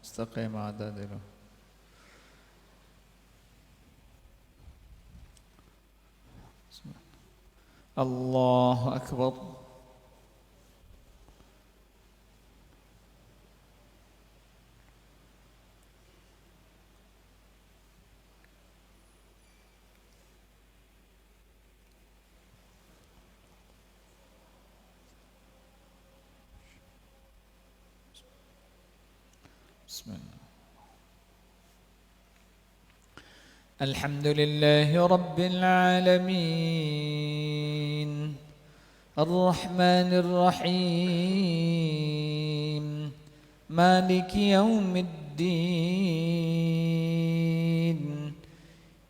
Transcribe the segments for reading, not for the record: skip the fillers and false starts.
استقيم اعتدلوا. الله أكبر. بسم الله. الحمد لله رب العالمين الرحمن الرحيم مالك يوم الدين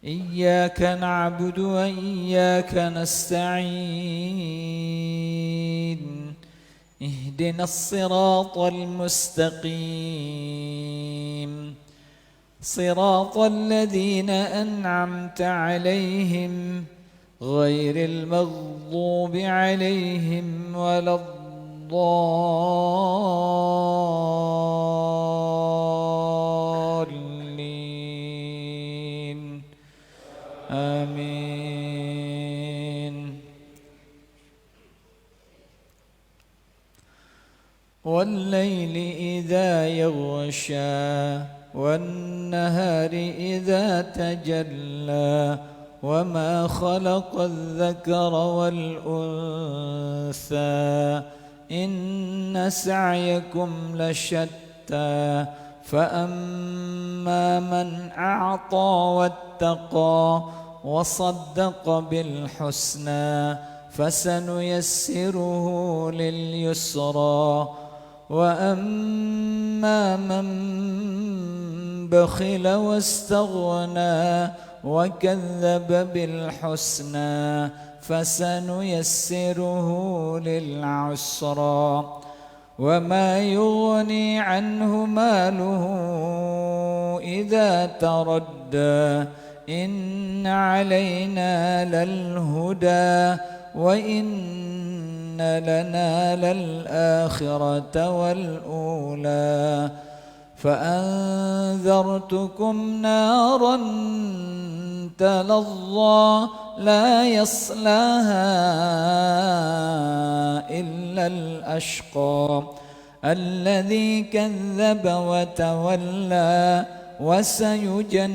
إياك نعبد وإياك نستعين اهدنا الصراط المستقيم صراط الذين أنعمت عليهم غير المغضوب عليهم ولا الضالين آمين. والليل إذا يغشى والنهار إذا تجلى وما خلق الذكر والأنثى إن سعيكم لشتى فأما من أعطى واتقى وصدق بالحسنى فسنيسره لليسرى وأما من بخل واستغنى وكذب بالحسنى فسنيسره للعسرى وما يغني عنه ماله إذا تردى إن علينا للهدى وإن لنا للآخرة والأولى فأنذرتكم نارا تلظى لا يصلاها إلا الأشقى الذي كذب وتولى وسيجنبها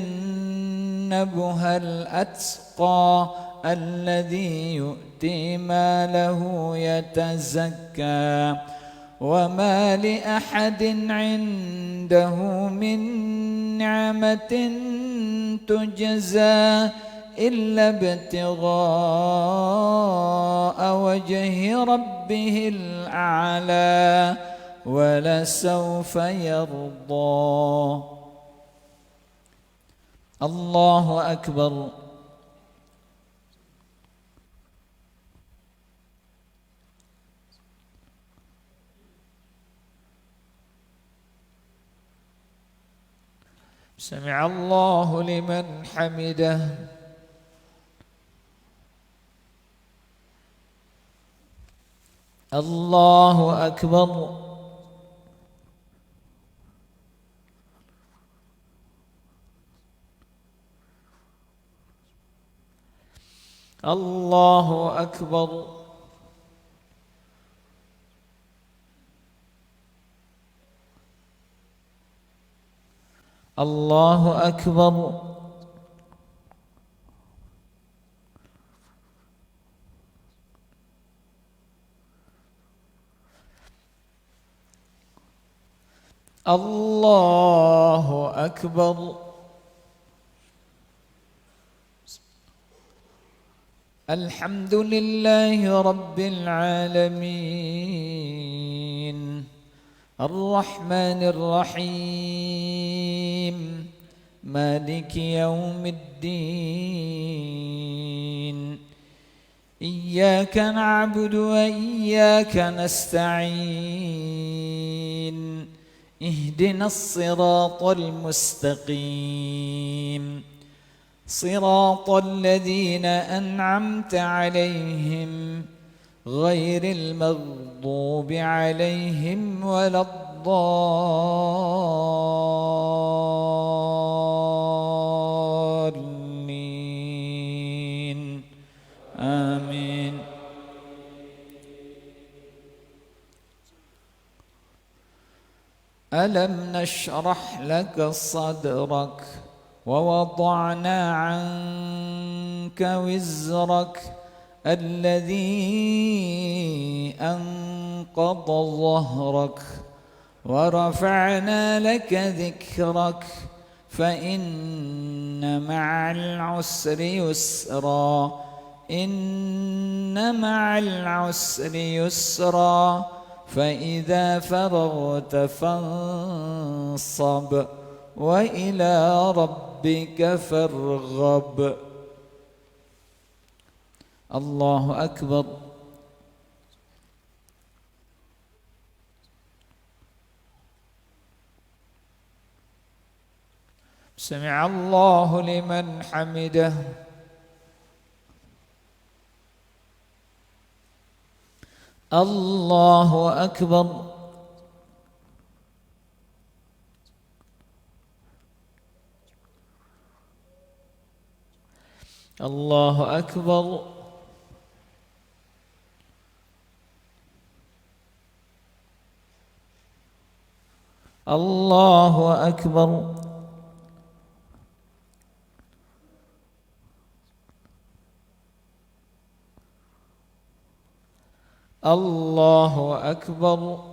الأتقى الذي يؤتي ماله يتزكى وما لأحد عنده من نعمة تجزى إلا ابتغاء وجه ربه الأعلى ولسوف يرضى. الله أكبر. سمع الله لمن حمده. الله أكبر. الله أكبر. الله أكبر. الله أكبر. الحمد لله رب العالمين الرحمن الرحيم مالك يوم الدين إياك نعبد وإياك نستعين اهدنا الصراط المستقيم صراط الذين أنعمت عليهم غير المغضوب عليهم ولا الضالين الضالين آمين. ألم نشرح لك صدرك ووضعنا عنك وزرك الذي أنقض ظهرك ورفعنا لك ذكرك فإن مع العسر يسرا إن مع العسر يسرا فإذا فرغت فانصب وإلى ربك فارغب. الله أكبر. سمع الله لمن حمده. الله أكبر. الله أكبر. الله أكبر. الله أكبر.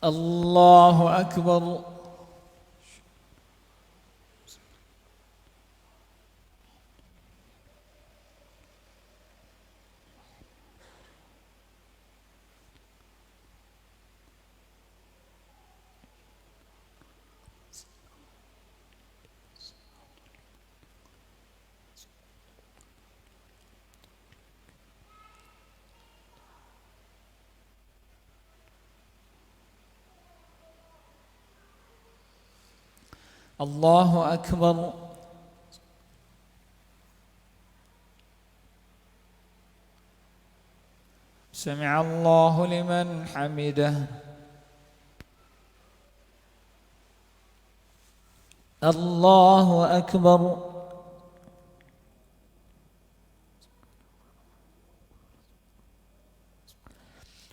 الله أكبر. الله أكبر. سمع الله لمن حمده. الله أكبر.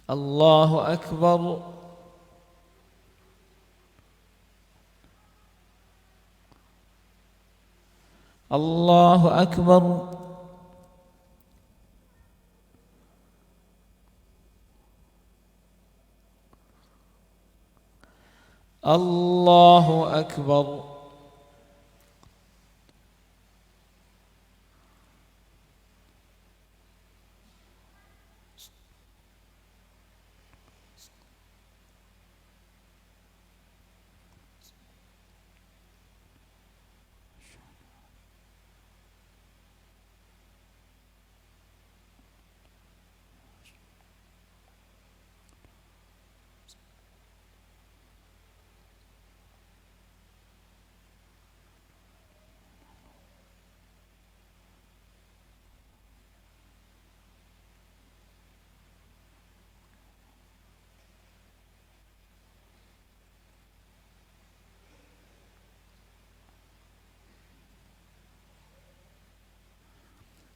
الله أكبر. الله أكبر. الله أكبر.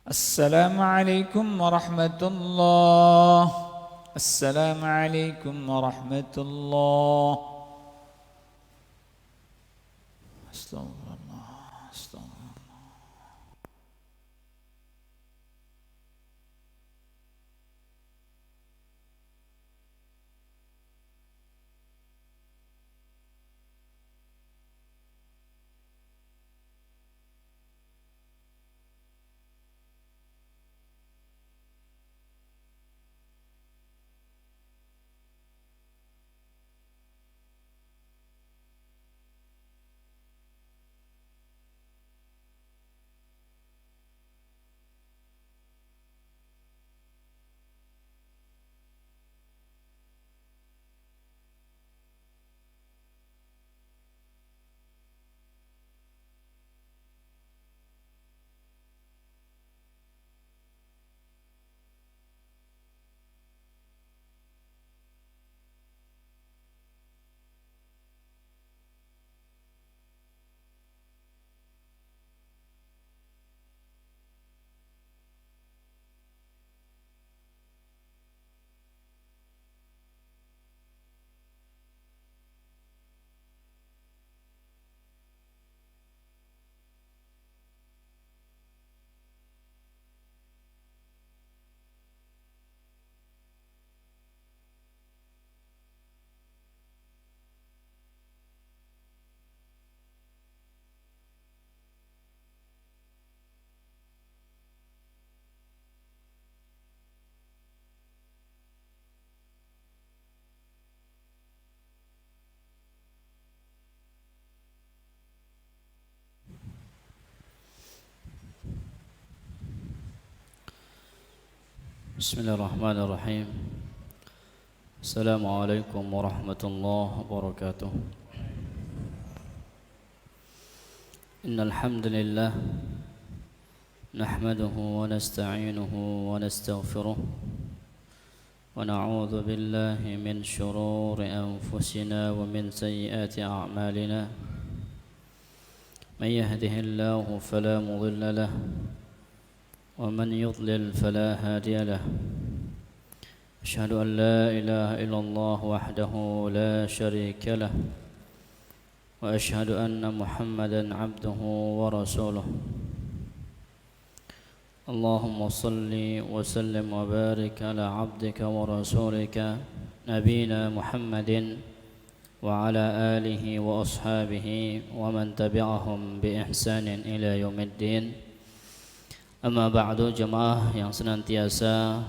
السلام عليكم ورحمة الله. السلام عليكم ورحمة الله. استغفر الله. استغفر الله. Bismillahirrahmanirrahim. Assalamualaikum warahmatullahi wabarakatuh. Innal hamdalillah nahmaduhu wa nasta'inuhu wa nastaghfiruh wa na'udzu billahi min shururi anfusina wa min sayyiati a'malina. Man yahdihillahu fala mudilla lahu ومن يضلل فلا هادي له أشهد أن لا إله إلا الله وحده لا شريك له وأشهد أن محمدا عبده ورسوله اللهم صل وسلم وبارك على عبدك ورسولك نبينا محمد وعلى آله وأصحابه ومن تبعهم بإحسان إلى يوم الدين. Amma ba'du, jemaah yang senantiasa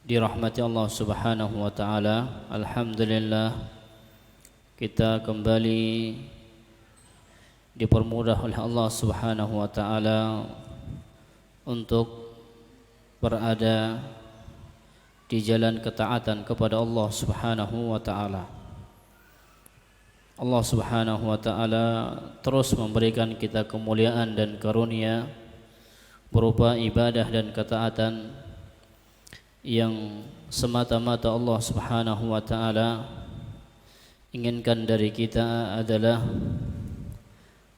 dirahmati Allah Subhanahu wa taala. Alhamdulillah kita kembali dipermudah oleh Allah Subhanahu wa taala untuk berada di jalan ketaatan kepada Allah Subhanahu wa taala. Allah Subhanahu wa taala terus memberikan kita kemuliaan dan karunia berupa ibadah dan ketaatan yang semata-mata Allah Subhanahu wa taala inginkan dari kita adalah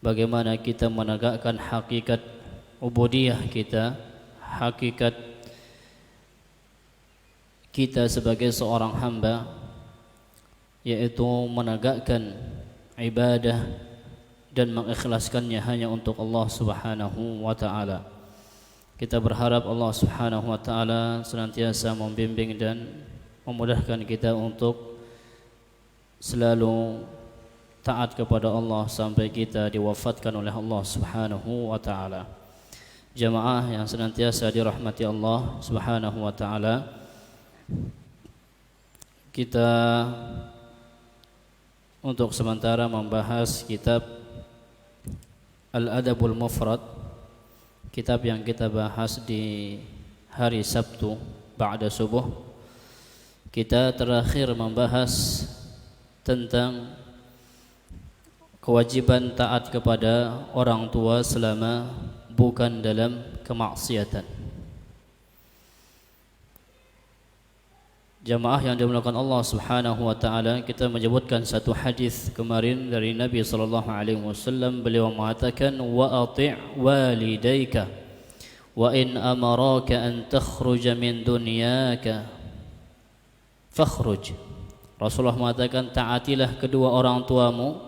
bagaimana kita menegakkan hakikat ubudiyah kita, hakikat kita sebagai seorang hamba, yaitu menegakkan ibadah dan mengikhlaskannya hanya untuk Allah Subhanahu wa taala. Kita berharap Allah Subhanahu wa taala senantiasa membimbing dan memudahkan kita untuk selalu taat kepada Allah sampai kita diwafatkan oleh Allah Subhanahu wa taala. Jamaah yang senantiasa dirahmati Allah Subhanahu wa taala, kita untuk sementara membahas kitab Al-Adabul Mufrad, kitab yang kita bahas di hari Sabtu ba'da subuh. Kita terakhir membahas tentang kewajiban taat kepada orang tua selama bukan dalam kemaksiatan. Jamaah yang dimuliakan Allah Subhanahu wa taala, kita menyebutkan satu hadis kemarin dari Nabi sallallahu alaihi wasallam. Beliau mengatakan, wa ati' walidayka wa in amaraka an takhruja min dunyaka fakhruj. Rasulullah mengatakan, taatilah kedua orang tuamu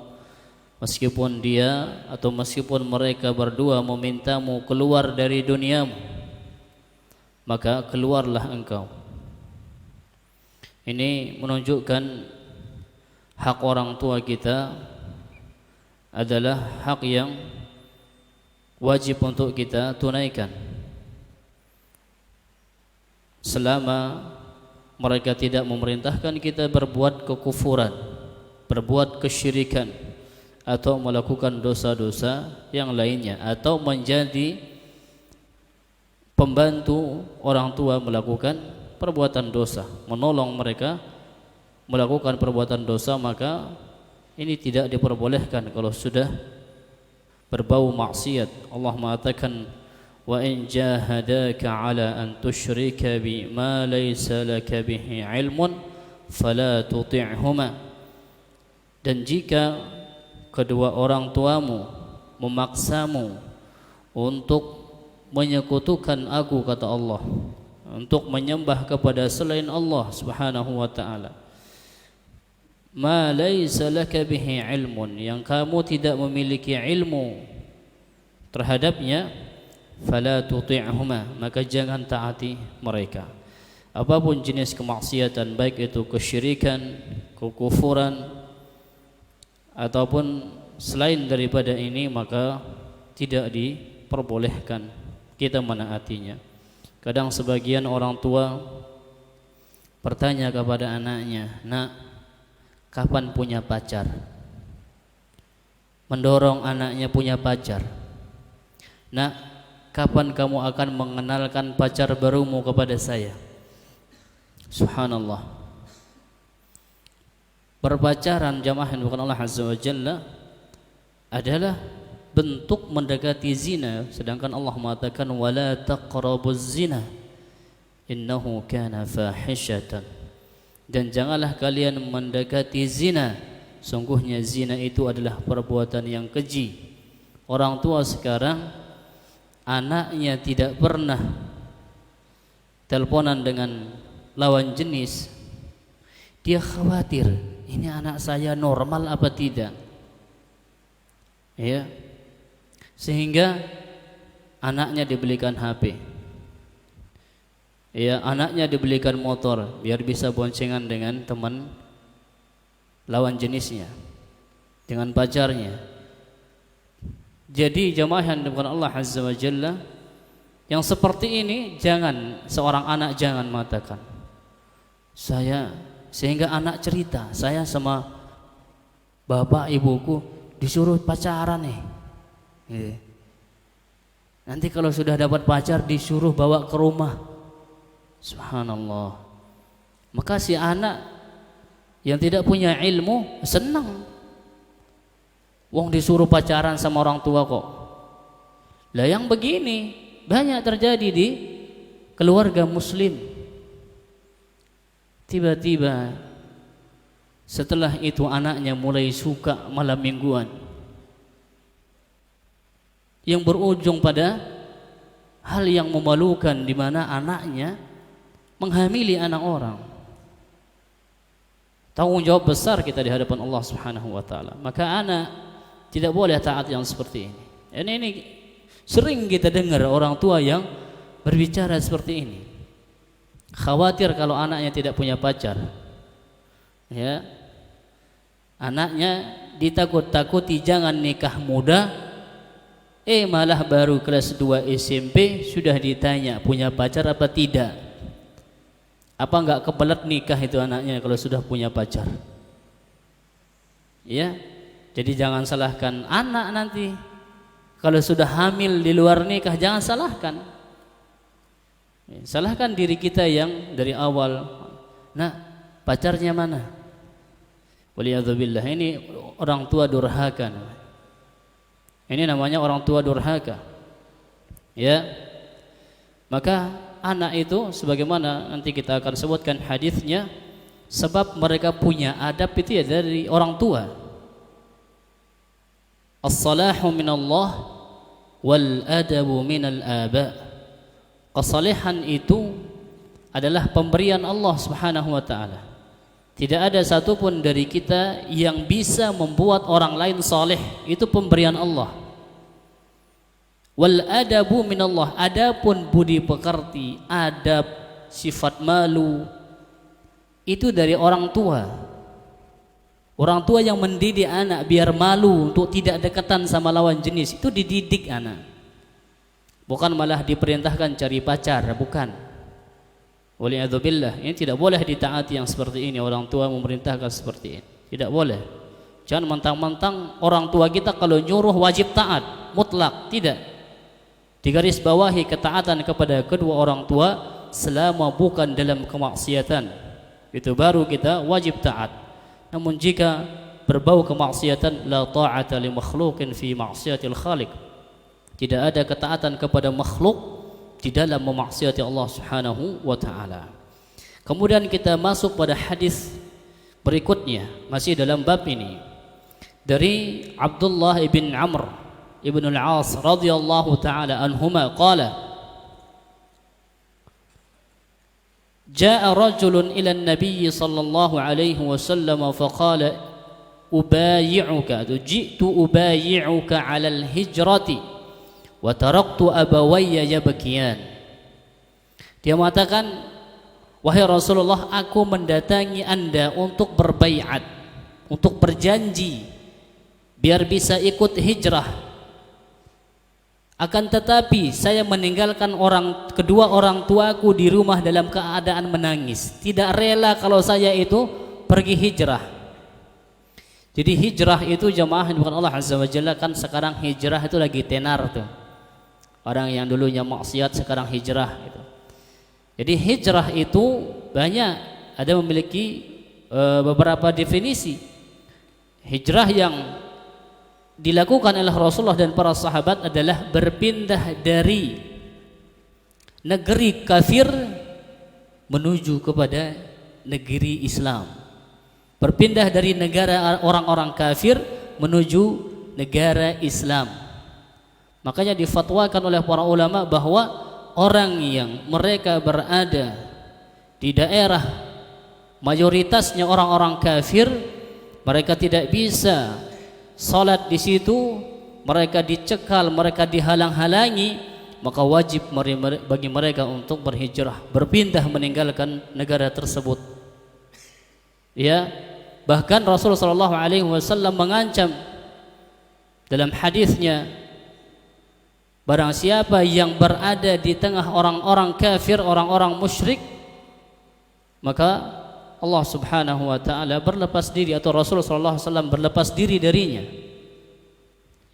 meskipun dia atau meskipun mereka berdua memintamu keluar dari duniamu, maka keluarlah engkau. Ini menunjukkan hak orang tua kita adalah hak yang wajib untuk kita tunaikan. Selama mereka tidak memerintahkan kita berbuat kekufuran, berbuat kesyirikan, atau melakukan dosa-dosa yang lainnya, atau menjadi pembantu orang tua melakukan perbuatan dosa, menolong mereka melakukan perbuatan dosa, maka ini tidak diperbolehkan kalau sudah berbau maksiat. Allah mengatakan, wa in jahadaka ala an tusyrika bi ma laysa laka bihi ilmun fala tuti'huma. Dan jika kedua orang tuamu memaksamu untuk menyekutukan aku, kata Allah, untuk menyembah kepada selain Allah Subhanahu wa taala, ma laisa laka bihi ilmun, yang kamu tidak memiliki ilmu terhadapnya, fala tuti'huma, maka jangan taati mereka. Apapun jenis kemaksiatan, baik itu kesyirikan, kekufuran, ataupun selain daripada ini, maka tidak diperbolehkan kita menaatinya. Kadang sebagian orang tua bertanya kepada anaknya, nak, kapan punya pacar? Mendorong anaknya punya pacar. Nak, kapan kamu akan mengenalkan pacar barumu kepada saya? Subhanallah. Berpacaran jamaah yang bukan Allah Azza wa Jalla adalah bentuk mendekati zina, sedangkan Allah mengatakan wala taqrabuz zina innahu kana fahishatan, dan janganlah kalian mendekati zina, sungguhnya zina itu adalah perbuatan yang keji. Orang tua sekarang anaknya tidak pernah teleponan dengan lawan jenis, dia khawatir ini anak saya normal apa tidak, ya, sehingga anaknya dibelikan HP, ya, anaknya dibelikan motor biar bisa boncengan dengan teman lawan jenisnya, dengan pacarnya. Jadi jamaah yang dimuliakan Allah Azza wa Jalla, yang seperti ini jangan seorang anak jangan mengatakan saya, sehingga anak cerita saya sama bapak ibuku disuruh pacaran nih. Nanti kalau sudah dapat pacar disuruh bawa ke rumah. Subhanallah. Maka si anak yang tidak punya ilmu senang. Wong disuruh pacaran sama orang tua kok. Lah yang begini banyak terjadi di keluarga muslim. Tiba-tiba setelah itu anaknya mulai suka malam mingguan, yang berujung pada hal yang memalukan di mana anaknya menghamili anak orang. Tanggung jawab besar kita di hadapan Allah Subhanahu wa taala. Maka anak tidak boleh taat yang seperti ini. Ini sering kita dengar orang tua yang berbicara seperti ini. Khawatir kalau anaknya tidak punya pacar. Ya. Anaknya ditakut-takuti jangan nikah muda. Malah baru kelas 2 SMP sudah ditanya punya pacar apa tidak. Apa enggak kebelet nikah itu anaknya kalau sudah punya pacar? Ya. Jadi jangan salahkan anak nanti. Kalau sudah hamil di luar nikah jangan salahkan. Salahkan diri kita yang dari awal. Nah, pacarnya mana? Waliyadzubillah, ini orang tua durhaka. Ini namanya orang tua durhaka. Ya. Maka anak itu sebagaimana nanti kita akan sebutkan hadisnya, sebab mereka punya adab itu ya dari orang tua. As-salahu minallah wal adabu minal aba. Kesalehan itu adalah pemberian Allah Subhanahu wa taala. Tidak ada satupun dari kita yang bisa membuat orang lain saleh, itu pemberian Allah. Wal adabu minallah, adapun budi pekerti, adab, sifat malu itu dari orang tua. Orang tua yang mendidik anak biar malu untuk tidak dekatan sama lawan jenis, itu dididik anak. Bukan malah diperintahkan cari pacar, bukan. Waliyadzubillah, ini tidak boleh ditaati yang seperti ini. Orang tua memerintahkan seperti ini, tidak boleh. Jangan mentang-mentang orang tua kita kalau nyuruh wajib taat, mutlak, tidak. Digaris bawahi ketaatan kepada kedua orang tua selama bukan dalam kemaksiatan, itu baru kita wajib taat. Namun jika berbau kemaksiatan, la ta'ata li makhluqin fi ma'siyatil khaliq. Tidak ada ketaatan kepada makhluk di dalam memaksiati Allah Subhanahu wa taala. Kemudian kita masuk pada hadis berikutnya, masih dalam bab ini. Dari Abdullah ibn Amr ibn al-As radhiyallahu taala anhuma qala جاء رجل إلى النبي صلى الله عليه وسلم فقال أبايعك جئت أبايعك على الهجرة وتركت أبوي يبكيان. Dia mengatakan, wahai Rasulullah, aku mendatangi Anda untuk berbaiat, untuk berjanji biar bisa ikut hijrah. Akan tetapi saya meninggalkan kedua orang tuaku di rumah dalam keadaan menangis. Tidak rela kalau saya itu pergi hijrah. Jadi hijrah itu jamaah bukan Allah Azza wa Jalla, kan sekarang hijrah itu lagi tenar tuh. Orang yang dulunya maksiat sekarang hijrah gitu. Jadi hijrah itu banyak, ada memiliki beberapa definisi. Hijrah yang dilakukan oleh Rasulullah dan para sahabat adalah berpindah dari negeri kafir menuju kepada negeri Islam. Berpindah dari negara orang-orang kafir menuju negara Islam. Makanya difatwakan oleh para ulama bahwa orang yang mereka berada di daerah mayoritasnya orang-orang kafir, mereka tidak bisa salat di situ, mereka dicekal, mereka dihalang-halangi, maka wajib bagi mereka untuk berhijrah, berpindah meninggalkan negara tersebut. Ya, bahkan Rasulullah SAW mengancam dalam hadisnya, barang siapa yang berada di tengah orang-orang kafir, orang-orang musyrik, maka Allah Subhanahu wa taala berlepas diri, atau Rasulullah sallallahu alaihi wasallam berlepas diri darinya.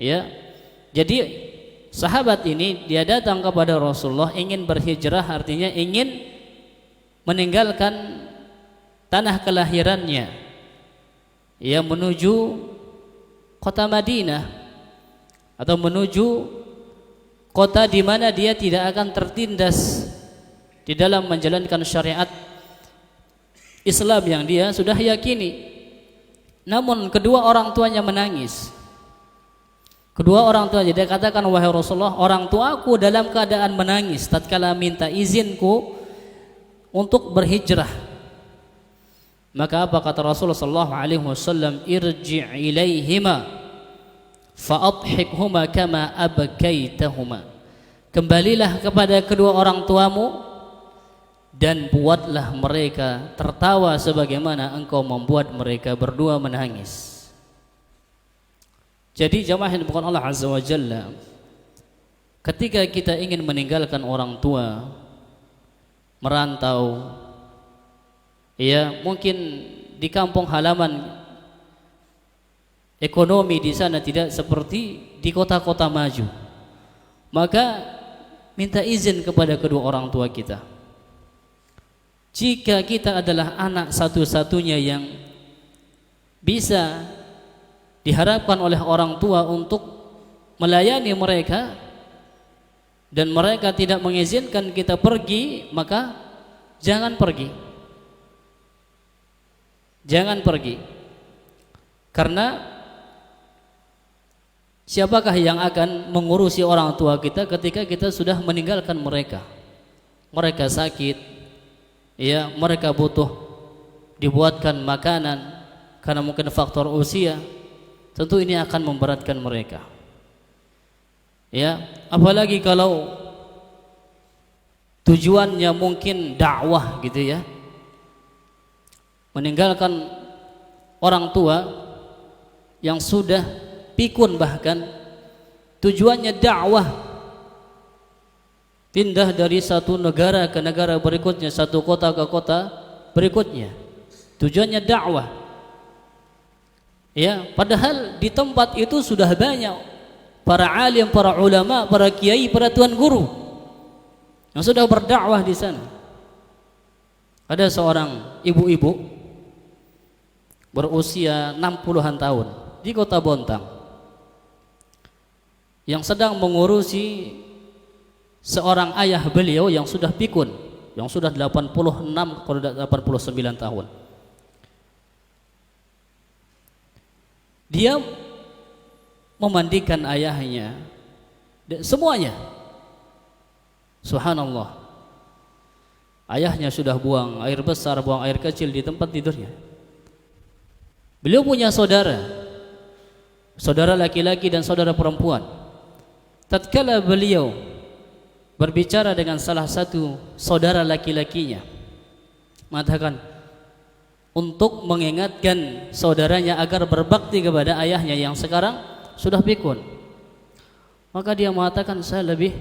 Ya. Jadi sahabat ini dia datang kepada Rasulullah ingin berhijrah, artinya ingin meninggalkan tanah kelahirannya, ya, menuju kota Madinah atau menuju kota di mana dia tidak akan tertindas di dalam menjalankan syariat Islam yang dia sudah yakini. Namun kedua orang tuanya menangis. Kedua orang tuanya, dia katakan, wahai Rasulullah, orang tuaku dalam keadaan menangis tatkala minta izinku untuk berhijrah. Maka apa kata Rasulullah sallallahu alaihi wasallam? Irji' ilaihima fa'adhikhuma kama abkaitahuma. Kembalilah kepada kedua orang tuamu dan buatlah mereka tertawa sebagaimana engkau membuat mereka berdua menangis. Jadi jamaah yang bukan Allah Azza wa Jalla, ketika kita ingin meninggalkan orang tua, merantau, ya, mungkin di kampung halaman ekonomi di sana tidak seperti di kota-kota maju, maka minta izin kepada kedua orang tua kita. Jika kita adalah anak satu-satunya yang bisa diharapkan oleh orang tua untuk melayani mereka dan mereka tidak mengizinkan kita pergi, maka jangan pergi. Jangan pergi. Karena siapakah yang akan mengurusi orang tua kita ketika kita sudah meninggalkan mereka? Mereka sakit, ya, mereka butuh dibuatkan makanan karena mungkin faktor usia, tentu ini akan memberatkan mereka. Ya, apalagi kalau tujuannya mungkin dakwah gitu ya. Meninggalkan orang tua yang sudah pikun, bahkan tujuannya dakwah, pindah dari satu negara ke negara berikutnya, satu kota ke kota berikutnya, tujuannya dakwah. Ya, padahal di tempat itu sudah banyak para alim, para ulama, para kiai, para tuan guru yang sudah berdakwah di sana. Ada seorang ibu-ibu berusia 60-an tahun di kota Bontang yang sedang mengurusi seorang ayah beliau yang sudah pikun, yang sudah 86 atau 89 tahun. Dia memandikan ayahnya, semuanya. Subhanallah. Ayahnya sudah buang air besar, buang air kecil di tempat tidurnya. Beliau punya saudara, saudara laki-laki dan saudara perempuan. Tatkala beliau berbicara dengan salah satu saudara laki-lakinya, mengatakan untuk mengingatkan saudaranya agar berbakti kepada ayahnya yang sekarang sudah pikun, maka dia mengatakan, saya lebih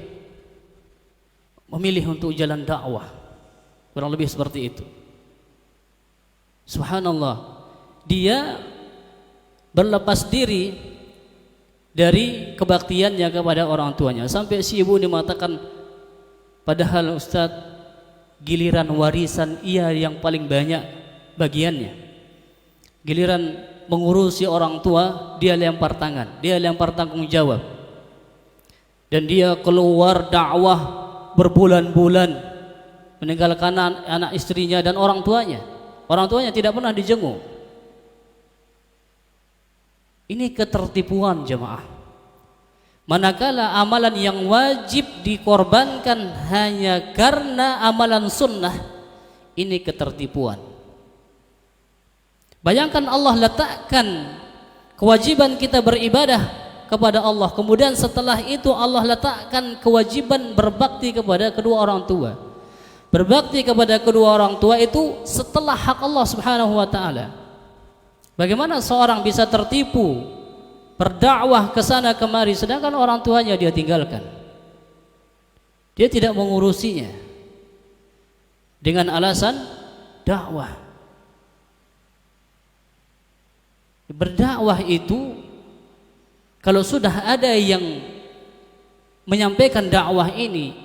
memilih untuk jalan dakwah. Kurang lebih seperti itu. Subhanallah. Dia berlepas diri dari kebaktiannya kepada orang tuanya. Sampai si ibu ini mengatakan, padahal Ustadz, giliran warisan ia yang paling banyak bagiannya. Giliran mengurusi orang tua, dia lempar tangan, dia lempar tanggung jawab. Dan dia keluar dakwah berbulan-bulan, meninggalkan anak istrinya dan orang tuanya. Orang tuanya tidak pernah dijenguk. Ini ketertipuan jemaah. Manakala amalan yang wajib dikorbankan hanya karena amalan sunnah, ini ketertipuan. Bayangkan Allah letakkan kewajiban kita beribadah kepada Allah, kemudian setelah itu Allah letakkan kewajiban berbakti kepada kedua orang tua. Berbakti kepada kedua orang tua itu setelah hak Allah Subhanahu wa taala. Bagaimana seorang bisa tertipu berdakwah ke sana kemari sedangkan orang tuanya dia tinggalkan? Dia tidak mengurusinya dengan alasan dakwah. Berdakwah itu kalau sudah ada yang menyampaikan dakwah ini,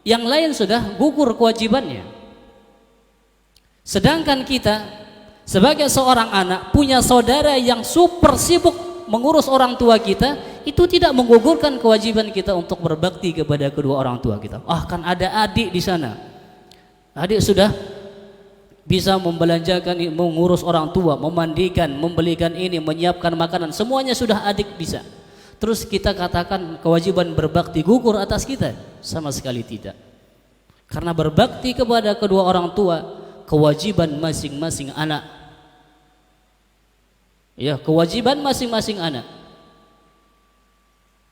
yang lain sudah gugur kewajibannya. Sedangkan kita sebagai seorang anak punya saudara yang super sibuk mengurus orang tua kita, itu tidak menggugurkan kewajiban kita untuk berbakti kepada kedua orang tua kita. Kan ada adik di sana. Adik sudah bisa membelanjakan, mengurus orang tua, memandikan, membelikan ini, menyiapkan makanan, semuanya sudah adik bisa. Terus kita katakan kewajiban berbakti gugur atas kita? Sama sekali tidak. Karena berbakti kepada kedua orang tua kewajiban masing-masing anak. Ya, kewajiban masing-masing anak.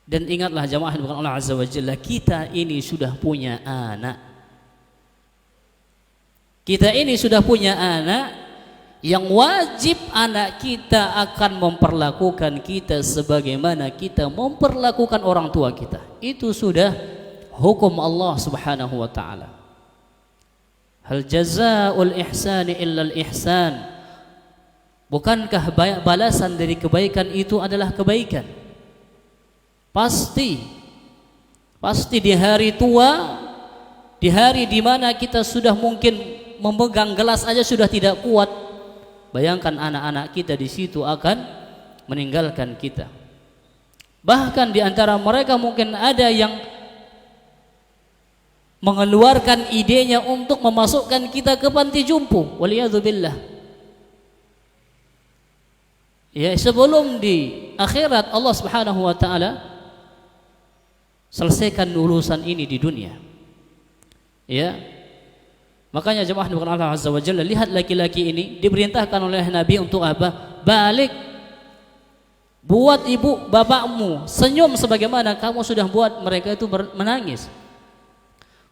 Dan ingatlah jamaah bukan Allah Azza wa Jalla, kita ini sudah punya anak. Kita ini sudah punya anak yang wajib anak kita akan memperlakukan kita sebagaimana kita memperlakukan orang tua kita. Itu sudah hukum Allah Subhanahu wa taala. Hal jazaa'ul ihsani illal ihsan. Bukankah balasan dari kebaikan itu adalah kebaikan? Pasti di hari tua, di hari di mana kita sudah mungkin memegang gelas aja sudah tidak kuat. Bayangkan anak-anak kita di situ akan meninggalkan kita. Bahkan di antara mereka mungkin ada yang mengeluarkan idenya untuk memasukkan kita ke panti jompo. Waliyadzubillah. Ya, sebelum di akhirat Allah Subhanahu wa taala selesaikan urusan ini di dunia. Ya. Makanya jemaah bukan Allah Azza wa Jalla, lihat laki-laki ini diperintahkan oleh Nabi untuk apa? Balik. Buat ibu bapakmu senyum sebagaimana kamu sudah buat mereka itu menangis.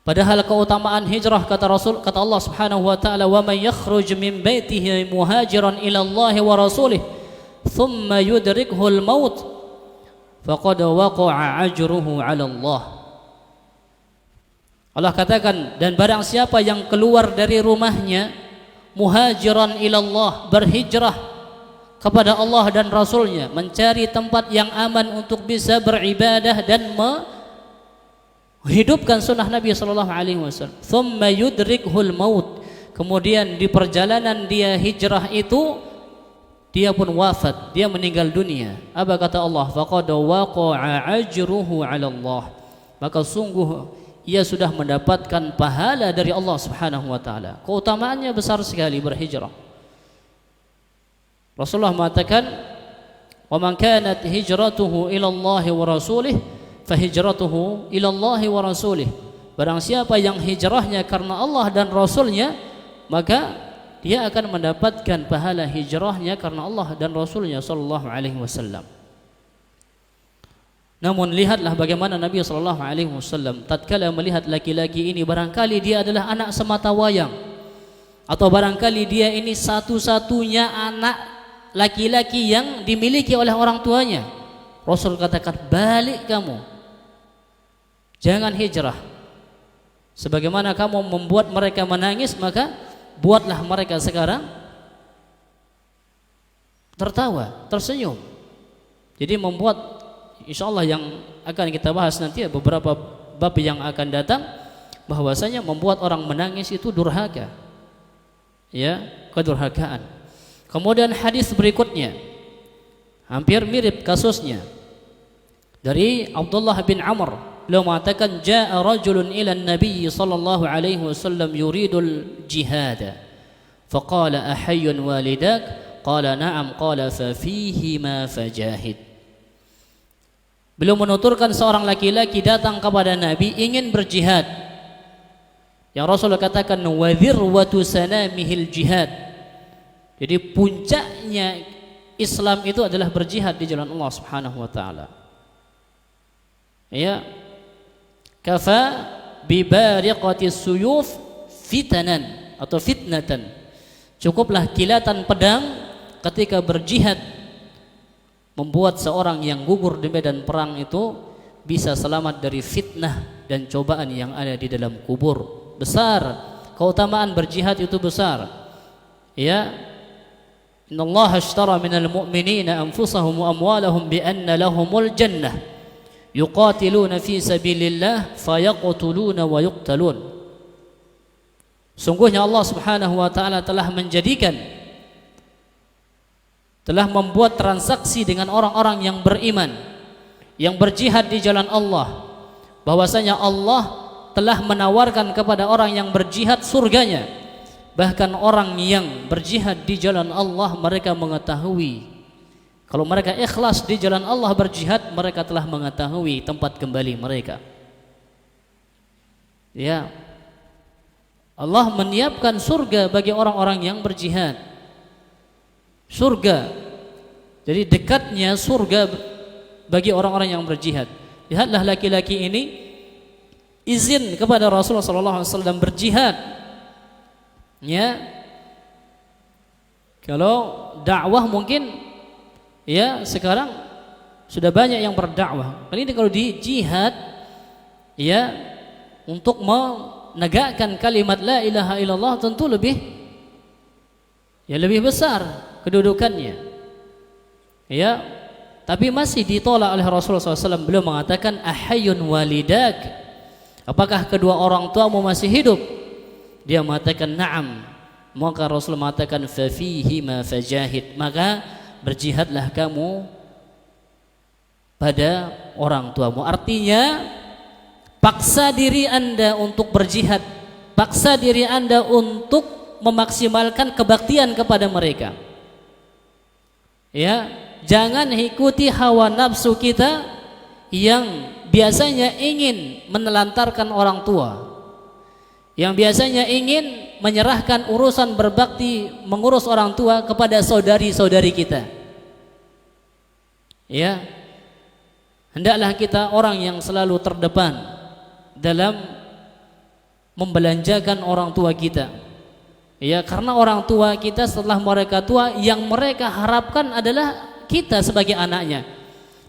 Padahal keutamaan hijrah kata Allah Subhanahu wa taala, "Wa may yakhruj min baitihi muhajiran ila Allah wa rasulih, thumma yudrikhu al-maut, faqad waqa'a ajruhu 'ala Allah." Allah katakan, dan barang siapa yang keluar dari rumahnya muhajiran ilallah, berhijrah kepada Allah dan Rasulnya, mencari tempat yang aman untuk bisa beribadah dan menghidupkan sunnah Nabi SAW, thumma yudrikhul maut, kemudian di perjalanan dia hijrah itu dia pun wafat, dia meninggal dunia. Apa kata Allah? Faqad waqa'a ajruhu 'ala Allah, maka sungguh ia sudah mendapatkan pahala dari Allah Subhanahu wa taala. Keutamaannya besar sekali berhijrah. Rasulullah mengatakan, "Wa man kanat hijratuhu ila Allah wa rasulih, fa hijratuhu ila Allah wa rasulih." Barang siapa yang hijrahnya karena Allah dan Rasulnya, maka dia akan mendapatkan pahala hijrahnya karena Allah dan Rasulnya sallallahu alaihi wasallam. Namun lihatlah bagaimana Nabi SAW tatkala melihat laki-laki ini, barangkali dia adalah anak semata wayang, atau barangkali dia ini satu-satunya anak laki-laki yang dimiliki oleh orang tuanya. Rasul katakan, balik kamu, jangan hijrah. Sebagaimana kamu membuat mereka menangis, maka buatlah mereka sekarang tertawa, tersenyum. Jadi membuat insyaallah yang akan kita bahas nanti beberapa bab yang akan datang, bahwasanya membuat orang menangis itu durhaka, ya, kedurhakaan. Kemudian hadis berikutnya hampir mirip kasusnya dari Abdullah bin Amr, beliau mengatakan jaa rajulun ila an-nabiy sallallahu alaihi wasallam yuridul jihad faqala ahayyun walidak qala na'am qala fa fihi ma fajahid. Beliau menuturkan seorang laki-laki datang kepada Nabi ingin berjihad, yang Rasulullah katakan wa dhirwatu sanamihil jihad. Jadi puncaknya Islam itu adalah berjihad di jalan Allah Subhanahu wa taala. Ya. Kafa bi bariqatis suyuf fitanan atau fitnatan. Cukuplah kilatan pedang ketika berjihad membuat seorang yang gugur di medan perang itu bisa selamat dari fitnah dan cobaan yang ada di dalam kubur. Besar keutamaan berjihad itu besar. Ya. Innallaha ashtara minal mu'minina anfusahum wa amwalahum bi anna lahumul jannah yuqatiluna fi sabilillah fayaqtuluna wa yuqtalun. Sungguhnya Allah Subhanahu wa taala telah membuat transaksi dengan orang-orang yang beriman yang berjihad di jalan Allah, bahwasanya Allah telah menawarkan kepada orang yang berjihad surganya. Bahkan orang yang berjihad di jalan Allah, mereka mengetahui kalau mereka ikhlas di jalan Allah berjihad, mereka telah mengetahui tempat kembali mereka. Ya, Allah menyiapkan surga bagi orang-orang yang berjihad. Surga. Jadi dekatnya surga bagi orang-orang yang berjihad. Lihatlah laki-laki ini izin kepada Rasulullah SAW berjihad. Ya, kalau dakwah mungkin ya sekarang sudah banyak yang berdakwah. Kali ini kalau di jihad ya untuk menegakkan kalimat la ilaha illallah tentu lebih besar kedudukannya. Ya, tapi masih ditolak oleh Rasulullah SAW. Beliau mengatakan ahayyun walidak, apakah kedua orang tuamu masih hidup? Dia mengatakan na'am. Maka Rasul mengatakan fa fihi ma fajahid, maka berjihadlah kamu pada orang tuamu. Artinya paksa diri Anda untuk berjihad, paksa diri Anda untuk memaksimalkan kebaktian kepada mereka. Ya, jangan ikuti hawa nafsu kita yang biasanya ingin menelantarkan orang tua, yang biasanya ingin menyerahkan urusan berbakti mengurus orang tua kepada saudari-saudari kita. Ya, hendaklah kita orang yang selalu terdepan dalam membelanjakan orang tua kita. Ya, karena orang tua kita setelah mereka tua, yang mereka harapkan adalah kita sebagai anaknya.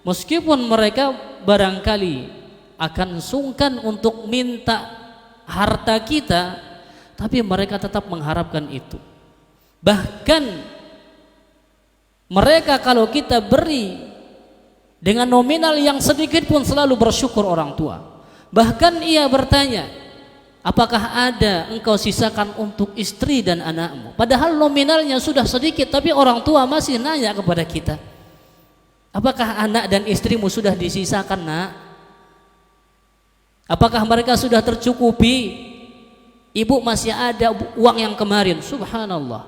Meskipun mereka barangkali akan sungkan untuk minta harta kita, tapi mereka tetap mengharapkan itu. Bahkan mereka kalau kita beri dengan nominal yang sedikit pun selalu bersyukur orang tua. Bahkan ia bertanya, apakah ada engkau sisakan untuk istri dan anakmu? Padahal nominalnya sudah sedikit, tapi orang tua masih nanya kepada kita, apakah anak dan istrimu sudah disisakan, nak? Apakah mereka sudah tercukupi? Ibu masih ada uang yang kemarin. Subhanallah.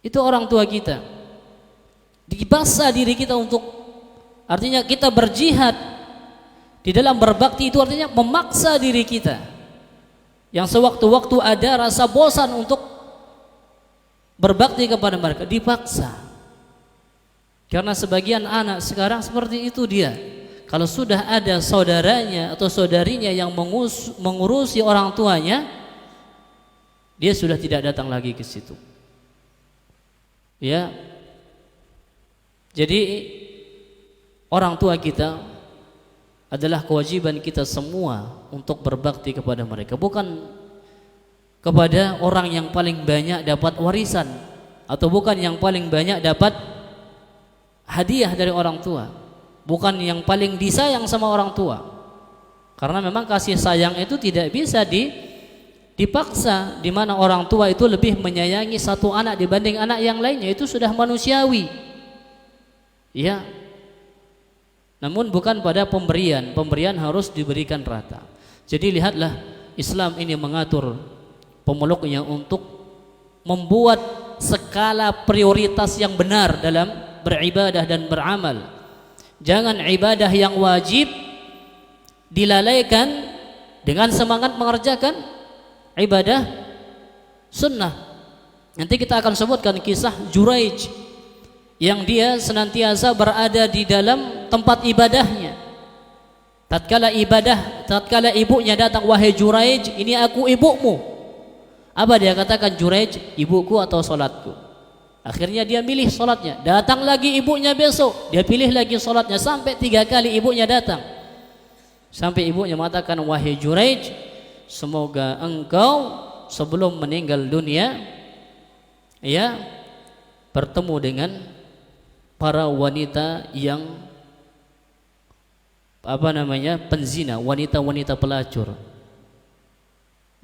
Itu orang tua kita. Dipaksa diri kita untuk, artinya kita berjihad di dalam berbakti itu artinya memaksa diri kita. Yang sewaktu-waktu ada rasa bosan untuk berbakti kepada mereka, dipaksa. Karena sebagian anak sekarang seperti itu dia. Kalau sudah ada saudaranya atau saudarinya yang mengurusi orang tuanya, dia sudah tidak datang lagi ke situ. Ya. Jadi orang tua kita adalah kewajiban kita semua untuk berbakti kepada mereka, bukan kepada orang yang paling banyak dapat warisan atau bukan yang paling banyak dapat hadiah dari orang tua. bukan yang paling disayang sama orang tua. Karena memang kasih sayang itu tidak bisa dipaksa, di mana orang tua itu lebih menyayangi satu anak dibanding anak yang lainnya, itu sudah manusiawi. Ya. Namun bukan pada pemberian harus diberikan rata. Jadi lihatlah, Islam ini mengatur pemeluknya untuk membuat skala prioritas yang benar dalam beribadah dan beramal. Jangan ibadah yang wajib dilalaikan dengan semangat mengerjakan ibadah sunnah. Nanti kita akan sebutkan kisah Juraij yang dia senantiasa berada di dalam tempat ibadahnya. Tatkala ibunya datang, "Wahai Juraij, ini aku ibumu." Apa dia katakan Juraij? "Ibuku atau salatku?" Akhirnya dia milih salatnya. Datang lagi ibunya besok, dia pilih lagi salatnya, sampai 3 kali ibunya datang. Sampai ibunya mengatakan, "Wahai Juraij, semoga engkau sebelum meninggal dunia ya bertemu dengan para wanita yang penzina, wanita-wanita pelacur."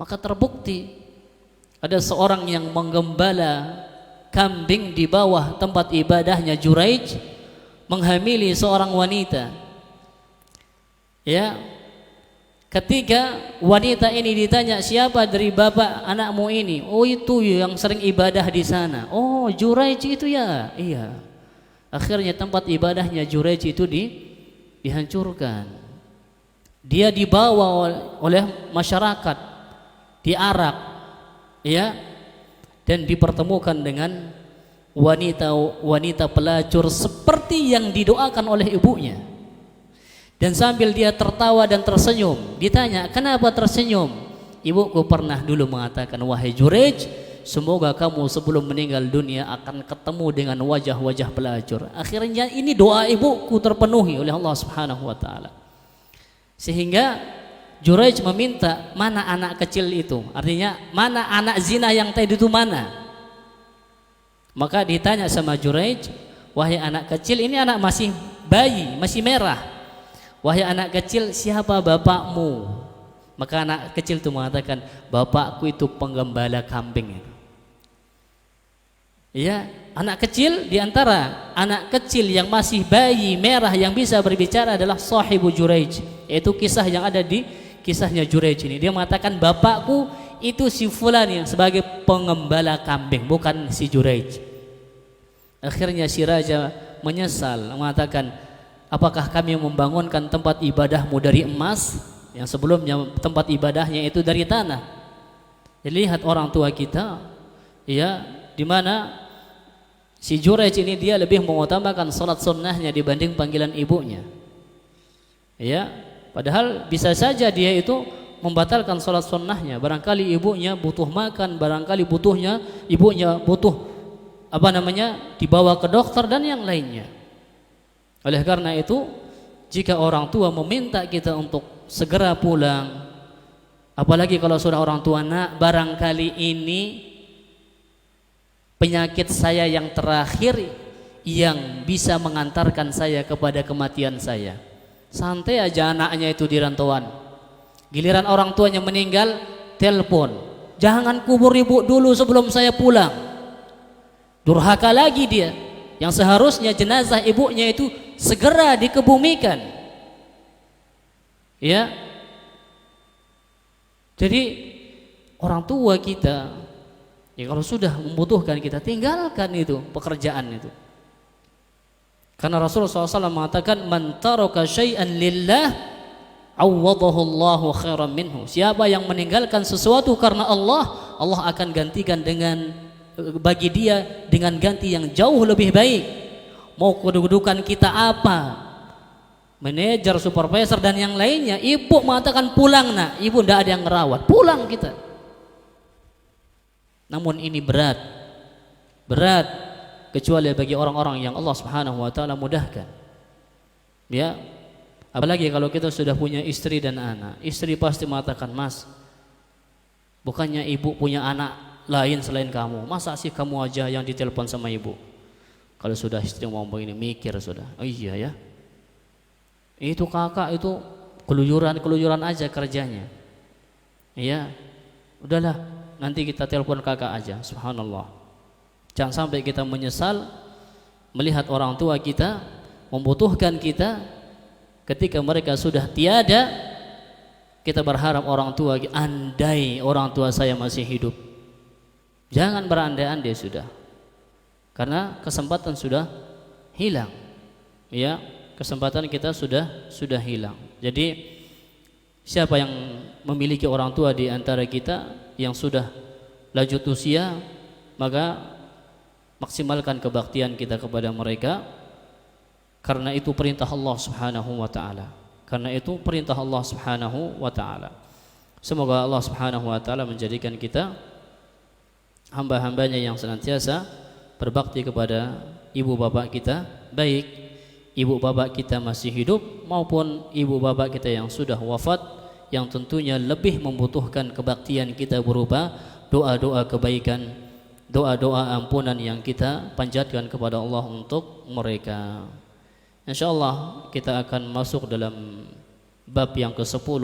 Maka terbukti ada seorang yang menggembala kambing di bawah tempat ibadahnya Juraij, menghamili seorang wanita. Ya, ketika wanita ini ditanya, "Siapa dari bapak anakmu ini?" "Oh, itu yang sering ibadah di sana." "Oh, Juraij itu ya?" "Iya." Akhirnya tempat ibadahnya Juraij itu dihancurkan. Dia dibawa oleh masyarakat, diarak, ya, dan dipertemukan dengan wanita-wanita pelacur seperti yang didoakan oleh ibunya. Dan sambil dia tertawa dan tersenyum, ditanya, "Kenapa tersenyum?" "Ibuku pernah dulu mengatakan, wahai Juraij, semoga kamu sebelum meninggal dunia akan ketemu dengan wajah-wajah pelacur." Akhirnya ini doa ibuku terpenuhi oleh Allah Subhanahu wa taala. Sehingga Juraij meminta, "Mana anak kecil itu?" Artinya, mana anak zina yang tadi itu mana? Maka ditanya sama Juraij, "Wahai anak kecil, ini anak masih bayi, masih merah. Wahai anak kecil, siapa bapakmu?" Maka anak kecil itu mengatakan, "Bapakku itu penggembala kambing." Ya, anak kecil, diantara anak kecil yang masih bayi merah yang bisa berbicara adalah sahibu Juraij. Itu kisah yang ada di kisahnya Juraij ini. Dia mengatakan, "Bapakku itu si fulan yang sebagai pengembala kambing, bukan si Juraij." Akhirnya si raja menyesal, mengatakan, "Apakah kami membangunkan tempat ibadahmu dari emas, yang sebelumnya tempat ibadahnya itu dari tanah?" Jadi lihat orang tua kita, ya, di mana si Juraij ini dia lebih mengutamakan salat sunnahnya dibanding panggilan ibunya. Ya, padahal bisa saja dia itu membatalkan salat sunnahnya. Barangkali ibunya butuh makan, barangkali ibunya butuh dibawa ke dokter dan yang lainnya. Oleh karena itu, jika orang tua meminta kita untuk segera pulang, apalagi kalau sudah orang tua, "Nak, barangkali ini penyakit saya yang terakhir yang bisa mengantarkan saya kepada kematian saya." Santai aja anaknya itu di rantauan. Giliran orang tuanya meninggal, telepon, "Jangan kubur ibu dulu sebelum saya pulang." Durhaka lagi dia, yang seharusnya jenazah ibunya itu segera dikebumikan. Ya. Jadi orang tua kita, ya kalau sudah membutuhkan kita, tinggalkan itu pekerjaan itu. Karena Rasulullah SAW mengatakan, "Man taraka syai'an lillah, awwadahu Allahu khairan minhu." Siapa yang meninggalkan sesuatu karena Allah, Allah akan gantikan bagi dia dengan ganti yang jauh lebih baik. Mau kedudukan kita apa, manajer, supervisor dan yang lainnya, ibu mengatakan, "Pulang nak, ibu tidak ada yang merawat, pulang kita." Namun ini berat kecuali bagi orang-orang yang Allah Subhanahu wa taala mudahkan. Ya, apalagi kalau kita sudah punya istri dan anak. Istri pasti mengatakan, "Mas, bukannya ibu punya anak lain selain kamu, masa sih kamu aja yang ditelepon sama ibu?" Kalau sudah istri ngomong ini, mikir sudah, "Oh iya ya, Itu kakak itu keluyuran aja kerjanya. Iya, udahlah, nanti kita telepon kakak aja. Subhanallah. Jangan sampai kita menyesal melihat orang tua kita membutuhkan kita ketika mereka sudah tiada. Kita berharap orang tua, andai orang tua saya masih hidup. Jangan berandai-andai sudah, karena kesempatan sudah hilang. Ya, kesempatan kita sudah hilang. Jadi siapa yang memiliki orang tua di antara kita yang sudah lanjut usia, maka maksimalkan kebaktian kita kepada mereka, karena itu perintah Allah Subhanahu wa taala. Karena itu perintah Allah Subhanahu wa taala. Semoga Allah Subhanahu wa taala menjadikan kita hamba-hambanya yang senantiasa berbakti kepada ibu bapak kita, baik ibu bapak kita masih hidup maupun ibu bapak kita yang sudah wafat, yang tentunya lebih membutuhkan kebaktian kita berupa doa-doa kebaikan, doa-doa ampunan yang kita panjatkan kepada Allah untuk mereka. Insyaallah kita akan masuk dalam bab yang ke-10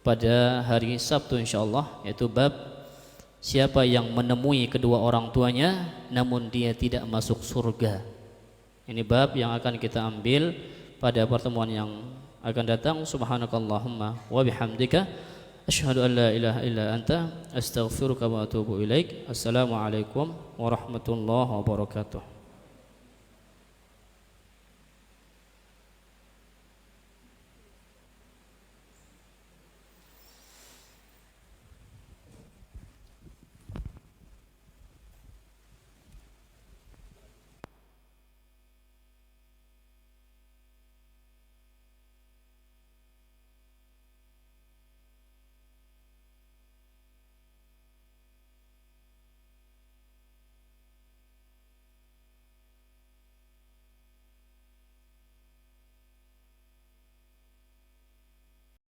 pada hari Sabtu insyaallah, yaitu bab siapa yang menemui kedua orang tuanya namun dia tidak masuk surga. Ini bab yang akan kita ambil pada pertemuan yang akan datang. Subhanakallahumma wa bihamdika asyhadu an la ilaha illa anta astaghfiruka wa atubu ilaik. Assalamualaikum warahmatullahi wabarakatuh.